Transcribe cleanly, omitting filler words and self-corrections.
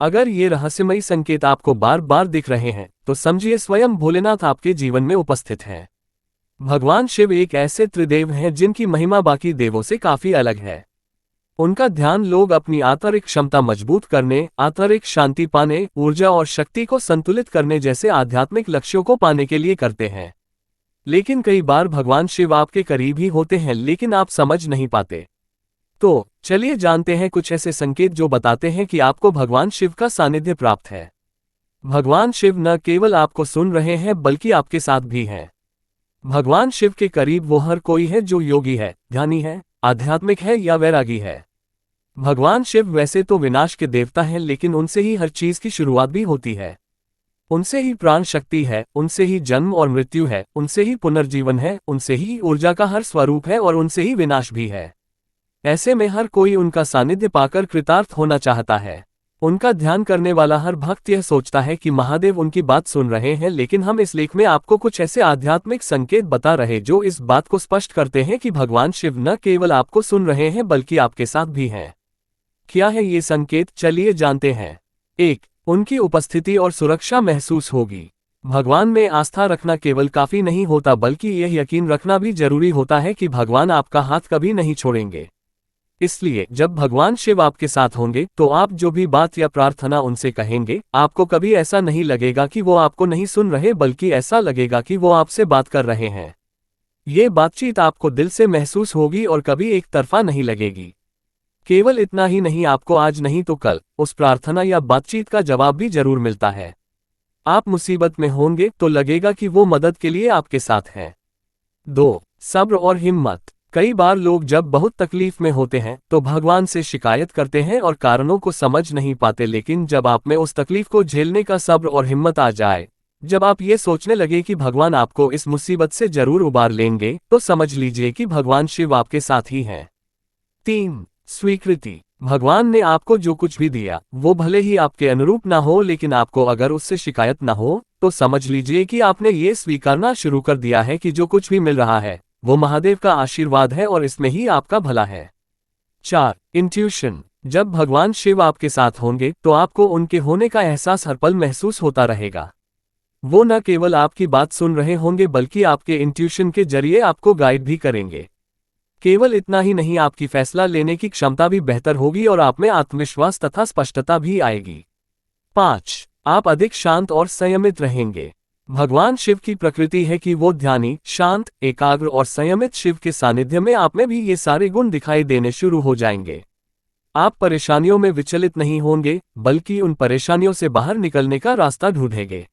अगर ये रहस्यमयी संकेत आपको बार बार दिख रहे हैं तो समझिए स्वयं भोलेनाथ आपके जीवन में उपस्थित हैं। भगवान शिव एक ऐसे त्रिदेव हैं जिनकी महिमा बाकी देवों से काफी अलग है। उनका ध्यान लोग अपनी आंतरिक क्षमता मजबूत करने, आंतरिक शांति पाने, ऊर्जा और शक्ति को संतुलित करने जैसे आध्यात्मिक लक्ष्यों को पाने के लिए करते हैं। लेकिन कई बार भगवान शिव आपके करीब ही होते हैं लेकिन आप समझ नहीं पाते। तो चलिए जानते हैं कुछ ऐसे संकेत जो बताते हैं कि आपको भगवान शिव का सानिध्य प्राप्त है। भगवान शिव न केवल आपको सुन रहे हैं बल्कि आपके साथ भी हैं। भगवान शिव के करीब वो हर कोई है जो योगी है, ध्यानी है, आध्यात्मिक है या वैरागी है। भगवान शिव वैसे तो विनाश के देवता हैं लेकिन उनसे ही हर चीज की शुरुआत भी होती है। उनसे ही प्राण शक्ति है, उनसे ही जन्म और मृत्यु है, उनसे ही पुनर्जीवन है, उनसे ही ऊर्जा का हर स्वरूप है और उनसे ही विनाश भी है। ऐसे में हर कोई उनका सानिध्य पाकर कृतार्थ होना चाहता है। उनका ध्यान करने वाला हर भक्त यह सोचता है कि महादेव उनकी बात सुन रहे हैं, लेकिन हम इस लेख में आपको कुछ ऐसे आध्यात्मिक संकेत बता रहे जो इस बात को स्पष्ट करते हैं कि भगवान शिव न केवल आपको सुन रहे हैं बल्कि आपके साथ भी हैं। क्या है ये संकेत, चलिए जानते हैं। 1. उनकी उपस्थिति और सुरक्षा महसूस होगी। भगवान में आस्था रखना केवल काफी नहीं होता बल्कि यह यकीन रखना भी जरूरी होता है कि भगवान आपका हाथ कभी नहीं छोड़ेंगे। इसलिए जब भगवान शिव आपके साथ होंगे तो आप जो भी बात या प्रार्थना उनसे कहेंगे, आपको कभी ऐसा नहीं लगेगा कि वो आपको नहीं सुन रहे बल्कि ऐसा लगेगा कि वो आपसे बात कर रहे हैं। ये बातचीत आपको दिल से महसूस होगी और कभी एक तरफा नहीं लगेगी। केवल इतना ही नहीं, आपको आज नहीं तो कल उस प्रार्थना या बातचीत का जवाब भी जरूर मिलता है। आप मुसीबत में होंगे तो लगेगा कि वो मदद के लिए आपके साथ हैं। 2. सब्र और हिम्मत। कई बार लोग जब बहुत तकलीफ में होते हैं तो भगवान से शिकायत करते हैं और कारणों को समझ नहीं पाते, लेकिन जब आप में उस तकलीफ को झेलने का सब्र और हिम्मत आ जाए, जब आप ये सोचने लगे कि भगवान आपको इस मुसीबत से जरूर उबार लेंगे, तो समझ लीजिए कि भगवान शिव आपके साथ ही हैं। 3. स्वीकृति। भगवान ने आपको जो कुछ भी दिया वो भले ही आपके अनुरूप ना हो, लेकिन आपको अगर उससे शिकायत ना हो तो समझ लीजिए कि आपने ये स्वीकारना शुरू कर दिया है कि जो कुछ भी मिल रहा है वो महादेव का आशीर्वाद है और इसमें ही आपका भला है। 4. इंट्यूशन। जब भगवान शिव आपके साथ होंगे तो आपको उनके होने का एहसास हर पल महसूस होता रहेगा। वो न केवल आपकी बात सुन रहे होंगे बल्कि आपके इंट्यूशन के जरिए आपको गाइड भी करेंगे। केवल इतना ही नहीं, आपकी फैसला लेने की क्षमता भी बेहतर होगी और आप में आत्मविश्वास तथा स्पष्टता भी आएगी। 5. आप अधिक शांत और संयमित रहेंगे। भगवान शिव की प्रकृति है कि वो ध्यानी, शांत, एकाग्र और संयमित। शिव के सानिध्य में आप में भी ये सारे गुण दिखाई देने शुरू हो जाएंगे। आप परेशानियों में विचलित नहीं होंगे बल्कि उन परेशानियों से बाहर निकलने का रास्ता ढूंढेंगे।